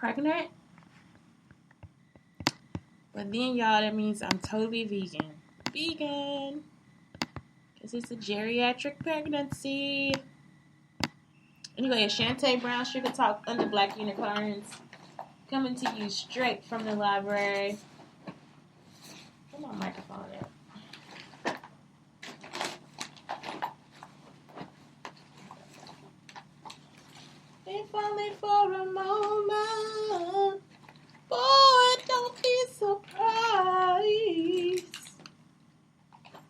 pregnant. But then, y'all, that means I'm totally vegan. Vegan. Because it's a geriatric pregnancy. Anyway, Shantae Brown Sugar Talk Under Black Unicorns. Coming to you straight from the library. Where's my microphone at? If only for a moment. Boy, don't be surprised.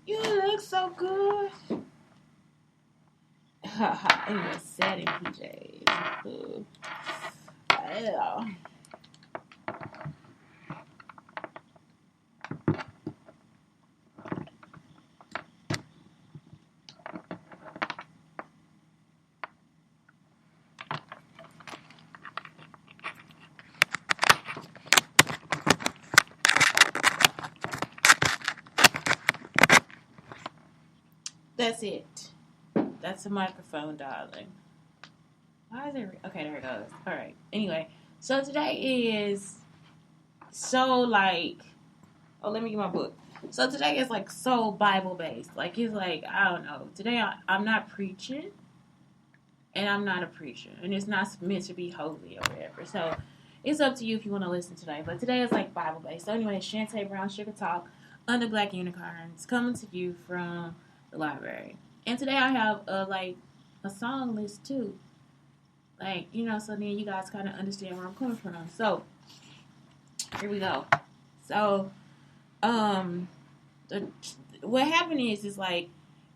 You look so good. Haha, anyway, satin PJs. Yeah. That's it. That's a microphone, darling. Why is it? Okay, there it goes. All right. Anyway, so today is so like. Oh, let me get my book. So today is like so Bible based. Like it's like I don't know. Today I'm not preaching, and I'm not a preacher, and it's not meant to be holy or whatever. So it's up to you if you want to listen today. But today is like Bible based. So anyway, Shantae Brown Sugar Talk Under Black Unicorns coming to you from the library. And today I have a song list too. Like, you know, so then you guys kind of understand where I'm coming from. So, here we go. So, what happened is like,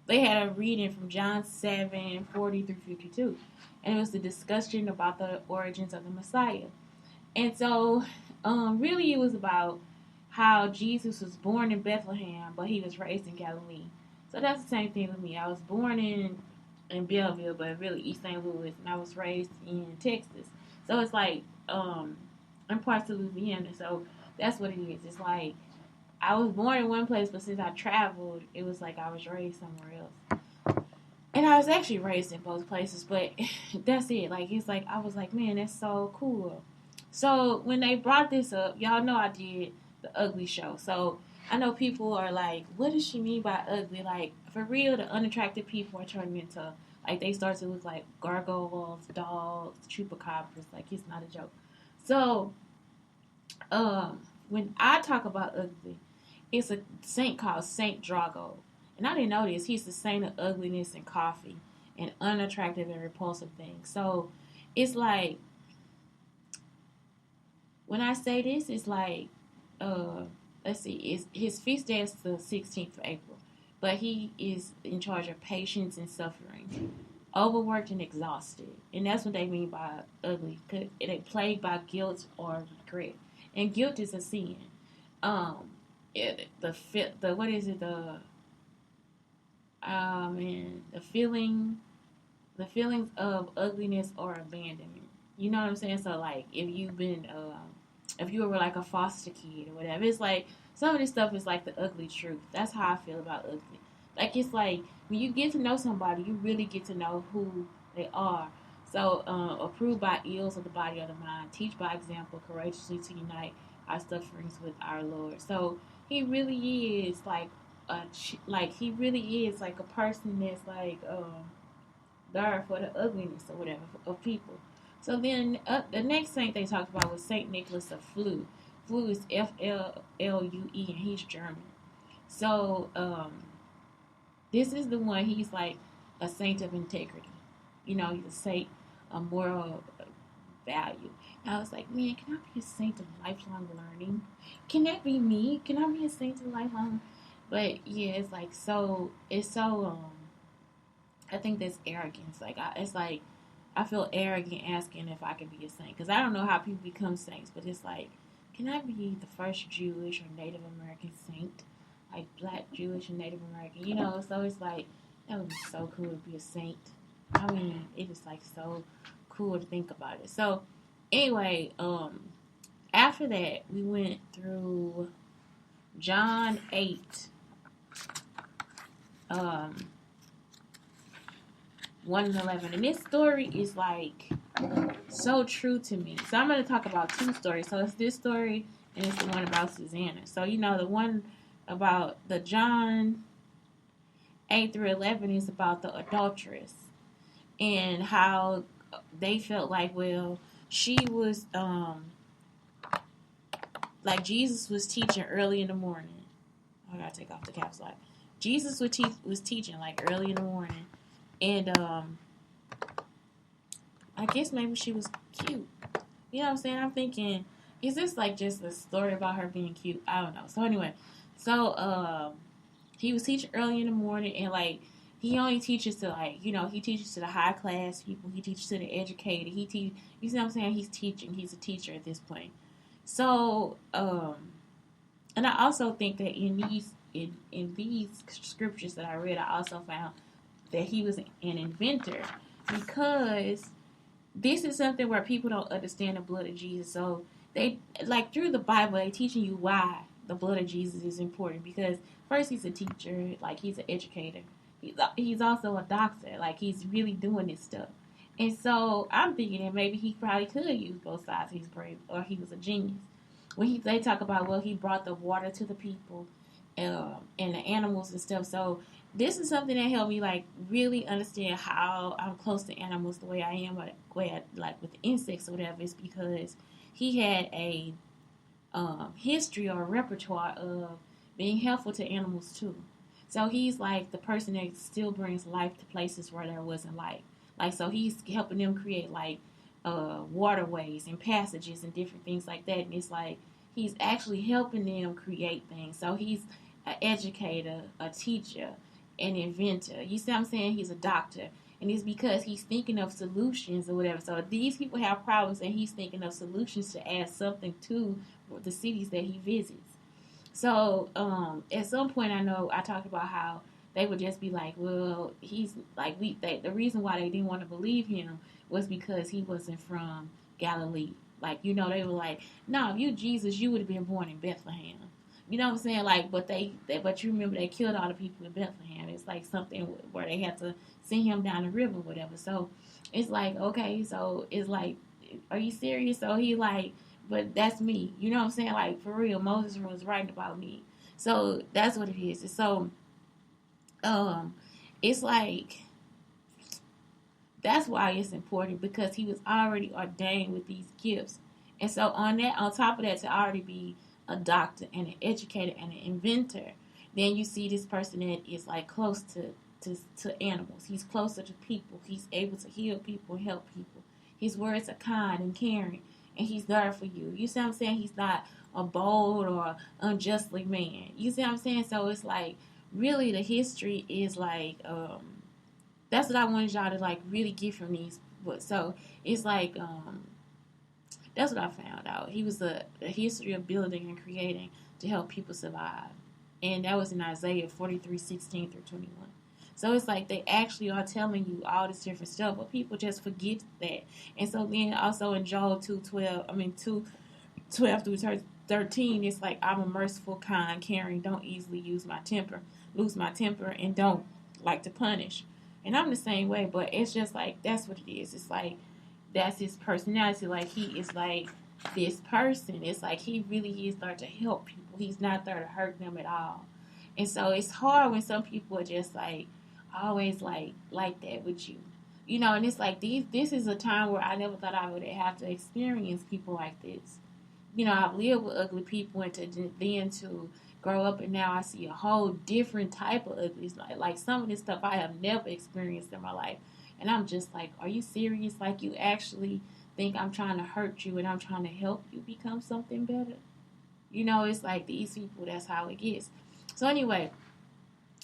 they had a reading from John 7:40 through 52. And it was the discussion about the origins of the Messiah. And so, really it was about how Jesus was born in Bethlehem, but he was raised in Galilee. So that's the same thing with me. I was born in Belleville, but really East St. Louis, and I was raised in Texas. So it's like, in parts of Louisiana. So that's what it is. It's like, I was born in one place, but since I traveled, it was like I was raised somewhere else. And I was actually raised in both places, but that's it. Like, it's like, I was like, man, that's so cool. So when they brought this up, y'all know I did the ugly show. So I know people are like, what does she mean by ugly? Like, for real, the unattractive people are turning into, like, they start to look like gargoyles, dogs, chupacabras. Like, it's not a joke. So, when I talk about ugly, it's a saint called Saint Drago. And I didn't know this. He's the saint of ugliness and coffee and unattractive and repulsive things. So, it's like, when I say this, it's like, let's see, his feast day is the 16th of April. But he is in charge of patience and suffering, overworked and exhausted. And that's what they mean by ugly. They're plagued by guilt or regret. And guilt is a sin. The feelings of ugliness or abandonment. You know what I'm saying? So like, if you were like a foster kid or whatever, it's like some of this stuff is like the ugly truth. That's how I feel about ugly. Like, it's like when you get to know somebody, you really get to know who they are. So, approved by ills of the body or the mind, teach by example, courageously to unite our sufferings with our Lord. So he really is like he really is like a person that's like there for the ugliness or whatever of people. So then the next saint they talked about was Saint Nicholas of Flue. Flue is Flue, and he's German. So this is the one. He's like a saint of integrity. You know, he's a saint of moral value. And I was like, man, can I be a saint of lifelong learning? Can that be me? Can I be a saint of lifelong? But yeah, it's like so. It's so. I think that's arrogance. Like it's like I feel arrogant asking if I could be a saint because I don't know how people become saints. But it's like, can I be the first Jewish or Native American saint? Like Black, Jewish, and Native American, you know? So it's like, that would be so cool to be a saint. I mean, it is like so cool to think about it. So anyway, after that, we went through John 8, 1 and 11. And this story is like, so true to me. So I'm going to talk about two stories. So it's this story and it's the one about Susanna. So the one about the John 8 through 11 is about the adulteress and how they felt like, well, she was like Jesus was teaching early in the morning. I gotta take off the caps lock. Jesus was teaching like early in the morning, and I guess maybe she was cute. You know what I'm saying? I'm thinking, is this like just a story about her being cute? I don't know. So anyway, he was teaching early in the morning, and like he only teaches to he teaches to the high class people. He teaches to the educated. You see what I'm saying? He's teaching. He's a teacher at this point. So and I also think that in these scriptures that I read, I also found that he was an inventor because this is something where people don't understand the blood of Jesus. So they like through the Bible, they teaching you why the blood of Jesus is important because first he's a teacher, like he's an educator. He's also a doctor, like he's really doing this stuff. And so I'm thinking that maybe he probably could use both sides of his brain, or he was a genius. They talk about, well, he brought the water to the people, and the animals and stuff. So this is something that helped me like really understand how I'm close to animals the way I am, like with the insects or whatever. Is because he had a history or repertoire of being helpful to animals too. So he's like the person that still brings life to places where there wasn't life. Like so, he's helping them create like waterways and passages and different things like that. And it's like he's actually helping them create things. So he's an educator, a teacher, an inventor. You see what I'm saying? He's a doctor. And it's because he's thinking of solutions or whatever. So these people have problems and he's thinking of solutions to add something to the cities that he visits. So at some point, I know I talked about how they would just be like, well, he's like the reason why they didn't want to believe him was because he wasn't from Galilee. Like they were like, no, if you Jesus, you would have been born in Bethlehem. You know what I'm saying? Like, but you remember they killed all the people in Bethlehem. It's like something where they had to send him down the river, or whatever. So it's like, okay, so it's like, are you serious? So he like, but that's me. You know what I'm saying? Like for real, Moses was writing about me. So that's what it is. And so, um, it's like that's why it's important because he was already ordained with these gifts. And so on top of that, to already be a doctor and an educator and an inventor, then you see this person that is like close to animals. He's closer to people. He's able to heal people and help people. His words are kind and caring, and he's there for you. You see what I'm saying? He's not a bold or unjustly man. You see what I'm saying? So it's like really the history is like that's what I wanted y'all to like really get from these books. So it's like that's what I found out. He was a history of building and creating to help people survive. And that was in Isaiah 43:16-21. So it's like they actually are telling you all this different stuff, but people just forget that. And so then also in Joel 2:12 through 13, it's like I'm a merciful, kind, caring, don't easily lose my temper, and don't like to punish. And I'm the same way, but it's just like that's what it is. It's like that's his personality. Like he is like this person. It's like he really is there to help people. He's not there to hurt them at all. And so it's hard when some people are just like always like that with you. And it's like this is a time where I never thought I would have to experience people like this. I've lived with ugly people and to grow up and now I see a whole different type of ugly. Like some of this stuff I have never experienced in my life. And I'm just like, are you serious? Like you actually think I'm trying to hurt you and I'm trying to help you become something better? It's like these people, that's how it gets. So anyway,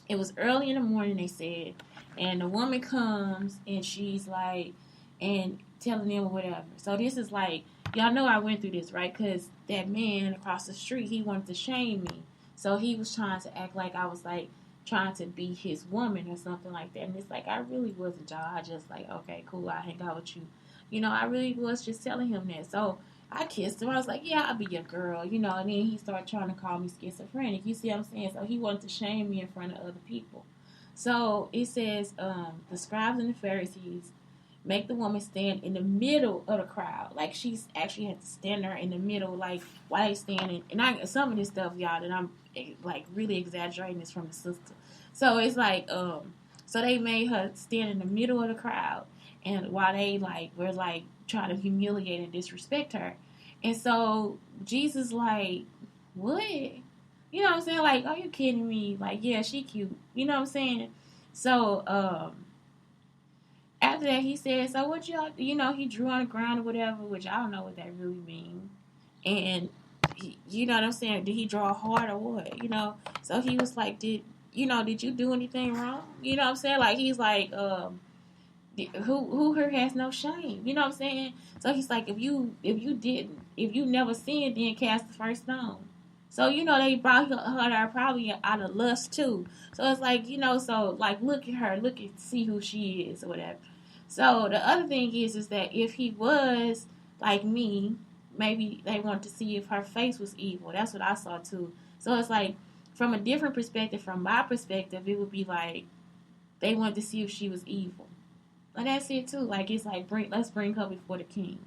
it was early in the morning, they said, and the woman comes and she's like, and telling them whatever. So this is like, y'all know I went through this, right? Because that man across the street, he wanted to shame me. So he was trying to act like I was like trying to be his woman or something like that. And it's like, I really wasn't, y'all. I just like, okay, cool, I hang out with you. I really was just telling him that. So I kissed him. I was like, yeah, I'll be your girl, and then he started trying to call me schizophrenic. You see what I'm saying? So he wanted to shame me in front of other people. So it says, the scribes and the Pharisees make the woman stand in the middle of the crowd. Like she's actually had to stand there in the middle, like while they standing. And some of this stuff, y'all, that I'm like really exaggerating is from the sister. So it's like, so they made her stand in the middle of the crowd, and while they like were like trying to humiliate and disrespect her, and so Jesus like, what? You know what I'm saying? Like, are you kidding me? Like, yeah, she cute. You know what I'm saying? So, after that, he said, so what y'all, he drew on the ground or whatever, which I don't know what that really means. And, you know what I'm saying? Did he draw hard or what? So he was like, did you do anything wrong? You know what I'm saying? Like, he's like, who here has no shame? You know what I'm saying? So he's like, if you never sinned, then cast the first stone. So, they brought her there probably out of lust too. So it's like, so like look at her, see who she is or whatever. So the other thing is that if he was like me, maybe they wanted to see if her face was evil. That's what I saw too. So it's like from a different perspective, from my perspective, it would be like they wanted to see if she was evil. But that's it too. Like it's like let's bring her before the king,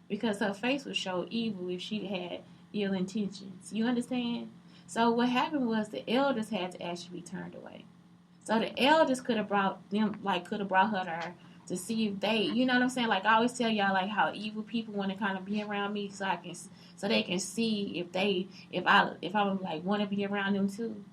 because her face would show evil if she had ill intentions. You understand? So what happened was the elders had to actually be turned away. So the elders could have brought her there to see if they, you know what I'm saying? Like I always tell y'all, like how evil people want to kind of be around me, so they can see if I would like want to be around them too.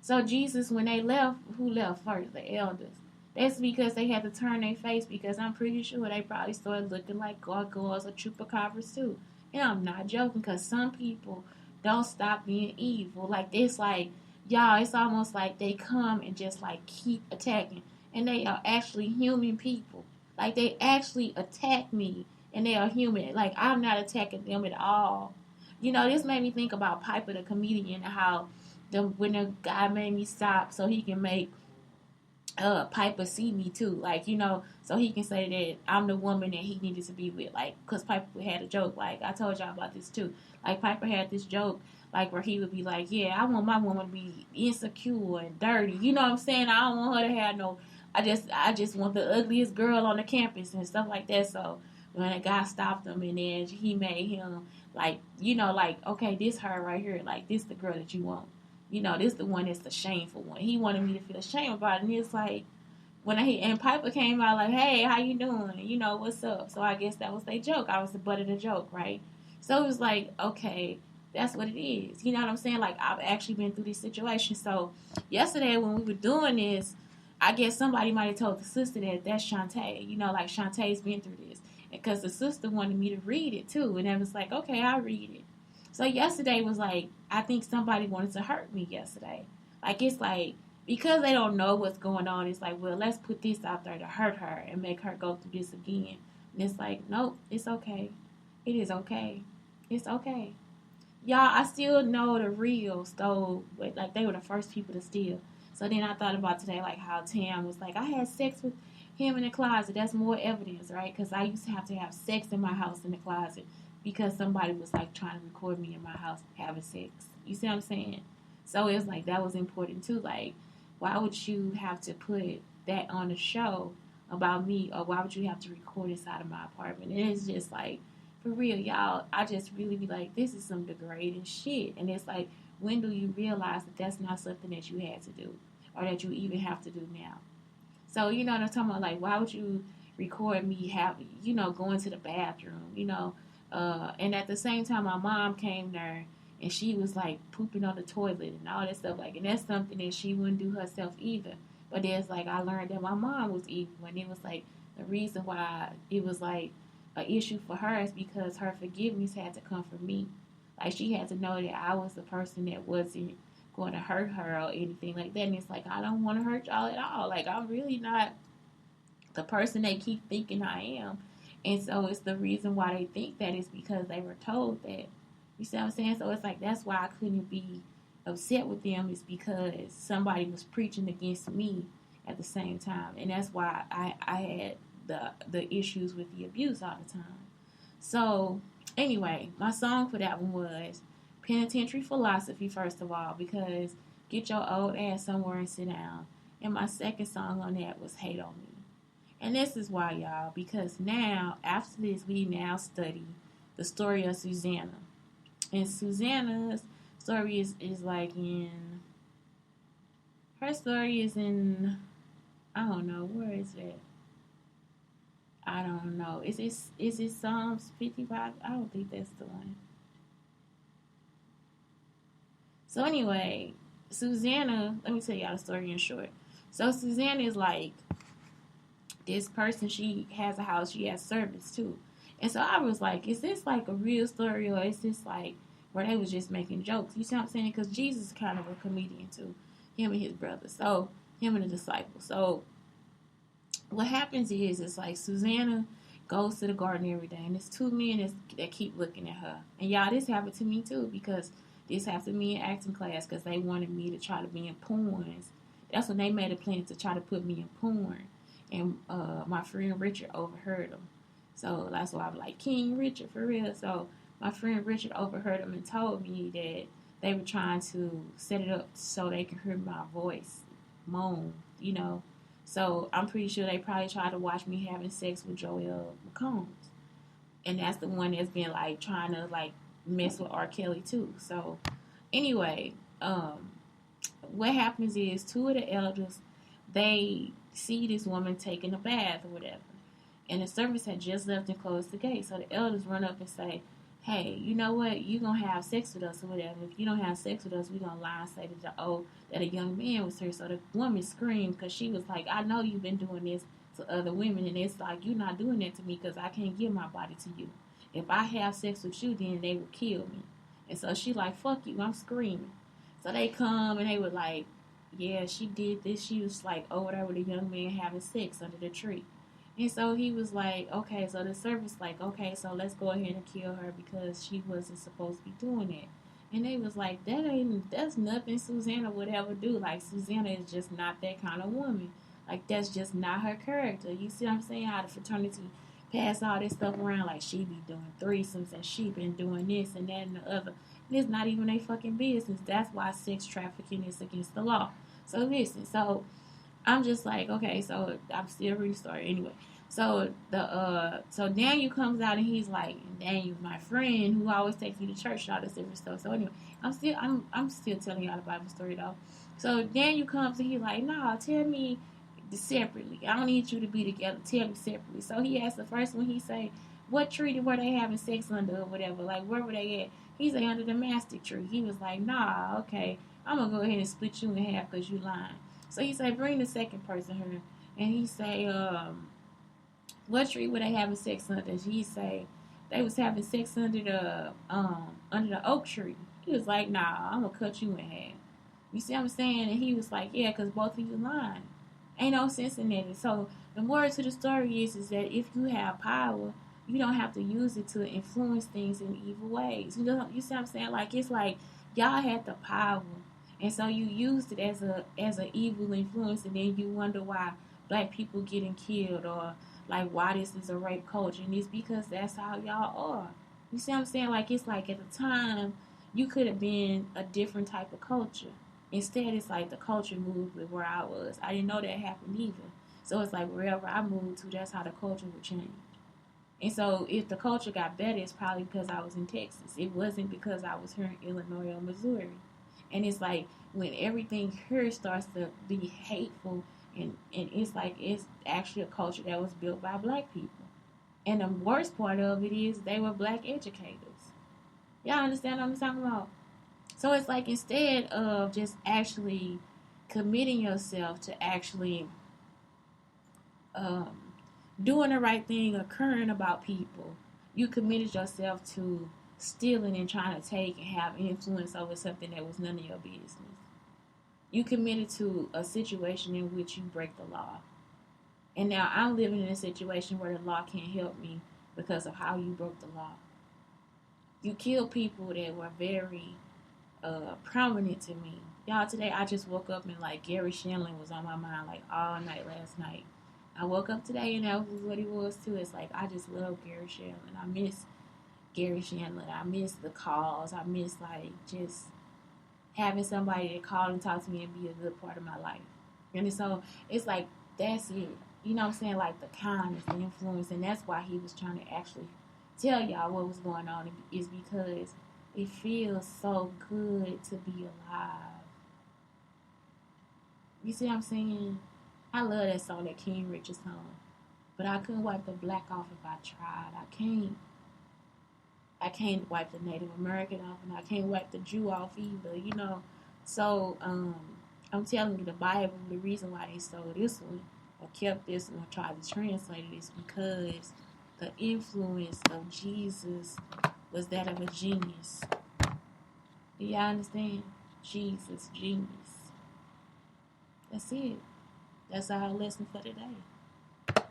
So Jesus, when they left, who left first? The elders. That's because they had to turn their face, because I'm pretty sure they probably started looking like gargoyles or chupacabras too. And I'm not joking, because some people don't stop being evil. Like this, like y'all, it's almost like they come and just like keep attacking, and they are actually human people. Like they actually attack me, and they are human. Like I'm not attacking them at all. This made me think about Piper the comedian, and how when the guy made me stop so he can make Piper see me too, like so he can say that I'm the woman that he needed to be with, like because Piper had a joke, like I told y'all about this too. Like Piper had this joke, like where he would be like, yeah, I want my woman to be insecure and dirty. You know what I'm saying? I don't want her to have no. I just want the ugliest girl on the campus and stuff like that. So when a guy stopped him, and then he made him like like, okay, this her right here, like this the girl that you want. This the one that's the shameful one. He wanted me to feel ashamed about it. And it's like, and Piper came out like, hey, how you doing? What's up? So I guess that was their joke. I was the butt of the joke, right? So it was like, okay, that's what it is. You know what I'm saying? Like, I've actually been through this situation. So yesterday when we were doing this, I guess somebody might have told the sister that that's Shantae. Like Shantae's been through this. Because the sister wanted me to read it too. And I was like, okay, I'll read it. So yesterday was like, I think somebody wanted to hurt me yesterday. Like, it's like, because they don't know what's going on, it's like, well, let's put this out there to hurt her and make her go through this again. And it's like, nope, it's okay. It is okay. It's okay. Y'all, I still know the real stole, but like they were the first people to steal. So then I thought about today, like how Tam was like, I had sex with him in the closet. That's more evidence, right? Because I used to have sex in my house in the closet, because somebody was like trying to record me in my house having sex. You see what I'm saying? So it was like that was important too. Like, why would you have to put that on the show about me, or why would you have to record inside of my apartment? And it's just like, for real, y'all, I just really be like, this is some degrading shit. And it's like, when do you realize that that's not something that you had to do, or that you even have to do now? So, you know what I'm talking about? Like, why would you record me going to the bathroom, and at the same time, my mom came there, and she was like pooping on the toilet and all that stuff. Like, and that's something that she wouldn't do herself either. But there's like, I learned that my mom was evil, and it was like the reason why it was like an issue for her is because her forgiveness had to come from me. Like, she had to know that I was the person that wasn't going to hurt her or anything like that. And it's like, I don't want to hurt y'all at all. Like, I'm really not the person they keep thinking I am. And so it's the reason why they think that is because they were told that. You see what I'm saying? So it's like, that's why I couldn't be upset with them, is because somebody was preaching against me at the same time. And that's why I had the issues with the abuse all the time. So anyway, my song for that one was Penitentiary Philosophy, first of all, because get your old ass somewhere and sit down. And my second song on that was Hate on Me. And this is why, y'all, because now, after this, we now study the story of Susanna. And Susanna's story is like in, her story is in, I don't know, where is it? I don't know. Is it Psalms 55? I don't think that's the one. So anyway, Susanna, let me tell y'all the story in short. So Susanna is like this person, she has a house, she has servants too. And so I was like, is this like a real story, or is this like where they was just making jokes? You see what I'm saying? Because Jesus is kind of a comedian too, him and his brother. So him and the disciples. So what happens is, it's like Susanna goes to the garden every day, and there's two men that keep looking at her. And y'all, this happened to me too, because this happened to me in acting class, because they wanted me to try to be in porns. That's when they made a plan to try to put me in porn. And my friend Richard overheard them. So that's why I'm like, King Richard, for real. So my friend Richard overheard them and told me that they were trying to set it up so they could hear my voice moan, you know. So I'm pretty sure they probably tried to watch me having sex with Joel McCombs. And that's the one that's been like trying to like mess with R. Kelly too. So anyway, what happens is two of the elders, they see this woman taking a bath or whatever. And the servants had just left and closed the gate. So the elders run up and say, hey, you know what? You're going to have sex with us or whatever. If you don't have sex with us, we're going to lie and say that a young man was here. So the woman screamed, because she was like, I know you've been doing this to other women. And it's like, you're not doing that to me, because I can't give my body to you. If I have sex with you, then they will kill me. And so she like, fuck you. I'm screaming. So they come and they were like, yeah, she did this. She was like over there with a young man having sex under the tree. And so he was like, okay, so the servant's like, okay, so let's go ahead and kill her, because she wasn't supposed to be doing that. And they was like, that's nothing Susanna would ever do. Like, Susanna is just not that kind of woman. Like, that's just not her character. You see what I'm saying? How the fraternity pass all this stuff around, like she be doing threesomes and she been doing this and that and the other. And it's not even a fucking business. That's why sex trafficking is against the law. So listen, so I'm just like, okay, so I'm still reading the story anyway. So Daniel comes out and he's like, Daniel, my friend who always takes me to church and all this different stuff. So anyway, I'm still telling y'all the Bible story though. So Daniel comes and he's like, nah, tell me separately. I don't need you to be together. Tell me separately. So he asked the first one, he say, what tree were they having sex under or whatever? Like, where were they at? He say, under the mastic tree. He was like, nah, okay, I'm gonna go ahead and split you in half because you lying. So he say, bring the second person here. And he say, what tree were they having sex under? He say, they was having sex under the oak tree. He was like, nah, I'm gonna cut you in half. You see what I'm saying? And he was like, yeah, because both of you lying. Ain't no sense in that. So the moral to the story is that if you have power, you don't have to use it to influence things in evil ways. You see what I'm saying? Like, it's like y'all had the power, and so you used it as a evil influence, and then you wonder why black people getting killed, or like why this is a rape culture, and it's because that's how y'all are. You see what I'm saying? Like, it's like at the time you could have been a different type of culture. Instead, it's like the culture moved with where I was. I didn't know that happened either. So it's like wherever I moved to, that's how the culture would change. And so if the culture got better, it's probably because I was in Texas. It wasn't because I was here in Illinois or Missouri. And it's like when everything here starts to be hateful, and it's like it's actually a culture that was built by black people. And the worst part of it is they were black educators. Y'all understand what I'm talking about? So it's like instead of just actually committing yourself to actually um, doing the right thing or caring about people, you committed yourself to stealing and trying to take and have influence over something that was none of your business. You committed to a situation in which you break the law. And now I'm living in a situation where the law can't help me because of how you broke the law. You killed people that were very prominent to me. Y'all, today I just woke up and like Gary Shandling was on my mind like all night last night. I woke up today and that was what it was too. It's like I just love Gary Shandling. I miss Gary Shandling. I miss the calls. I miss like just having somebody to call and talk to me and be a good part of my life. And so it's like that's it. you know what I'm saying, like the kindness, the influence, and that's why he was trying to actually tell y'all what was going on, is because it feels so good to be alive. You see what I'm saying? I love that song, that King Richard song, but I couldn't wipe the black off if I tried. I can't. I can't wipe the Native American off, and I can't wipe the Jew off either, you know. So, I'm telling you, the Bible, the reason why they stole this one, or kept this one, or tried to translate it, is because the influence of Jesus was that of a genius. Do y'all understand? Jesus, genius. That's it. That's our lesson for today.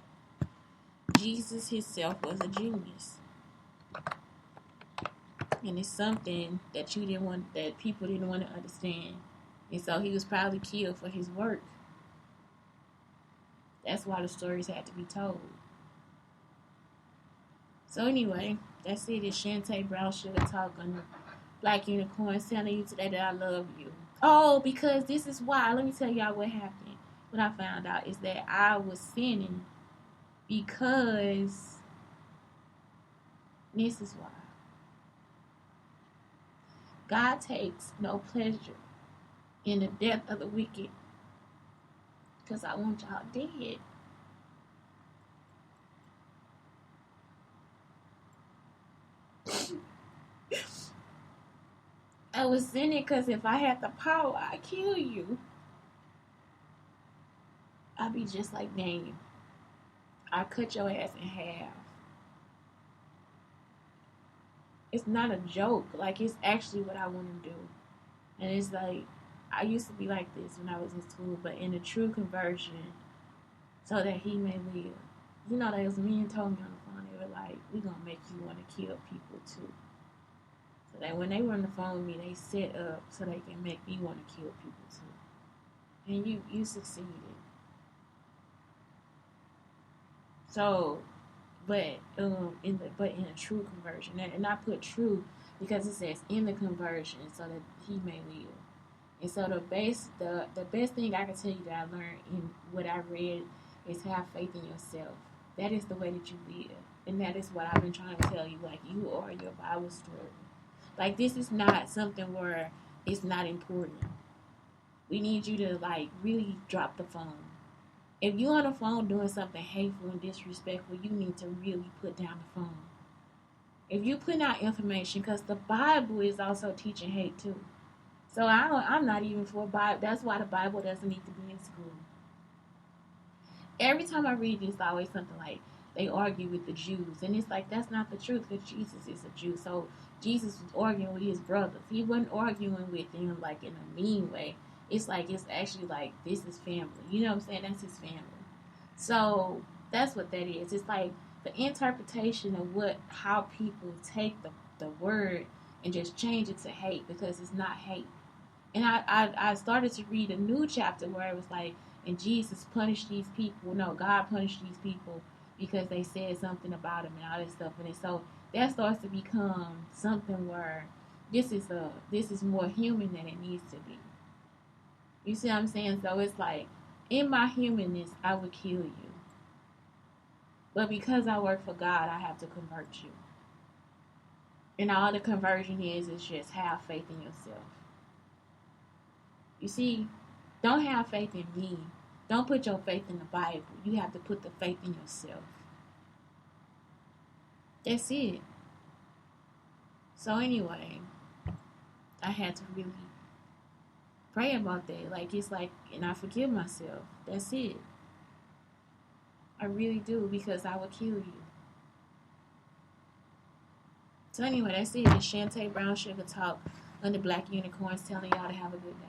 Jesus himself was a genius. And it's something that that people didn't want to understand. And so he was probably killed for his work. That's why the stories had to be told. So anyway, that's it. It's Shantae Brown Sugar Talk on the Black Unicorns, telling you today that I love you. Oh, because this is why. Let me tell y'all what happened. What I found out is that I was sinning because this is why. God takes no pleasure in the death of the wicked, because I want y'all dead. I was sinning because if I had the power, I'd kill you. I'd be just like Daniel. I'd cut your ass in half. It's not a joke. Like, it's actually what I want to do. And it's like, I used to be like this when I was in school, but in a true conversion, so that he may live. You know, those men told me on the phone, they were like, we're going to make you want to kill people too. So that when they were on the phone with me, they set up so they can make me want to kill people too. And you succeeded. So, but in a true conversion, and I put true because it says in the conversion, so that he may live. And so the best thing I can tell you that I learned in what I read is have faith in yourself. That is the way that you live, and that is what I've been trying to tell you. Like, you are your Bible story. Like, this is not something where it's not important. We need you to like really drop the phone. If you're on the phone doing something hateful and disrespectful, you need to really put down the phone. If you put out information, because the Bible is also teaching hate too. So I'm not even for Bible. That's why the Bible doesn't need to be in school. Every time I read this, it's always something like they argue with the Jews, and it's like that's not the truth, because Jesus is a Jew. So Jesus was arguing with his brothers. He wasn't arguing with them like in a mean way. It's like, it's actually like, this is family. You know what I'm saying? That's his family. So that's what that is. It's like the interpretation of how people take the word and just change it to hate, because it's not hate. And I started to read a new chapter where it was like, and Jesus punished these people. No, God punished these people because they said something about him and all this stuff. And so that starts to become something where this is more human than it needs to be. You see what I'm saying? So it's like, in my humanness, I would kill you. But because I work for God, I have to convert you. And all the conversion is just have faith in yourself. You see, don't have faith in me. Don't put your faith in the Bible. You have to put the faith in yourself. That's it. So anyway, I had to really pray about that. Like, it's like, and I forgive myself. That's it. I really do, because I would kill you. So anyway, that's it. It's Shantae Brown Sugar Talk on the Black Unicorns, telling y'all to have a good day.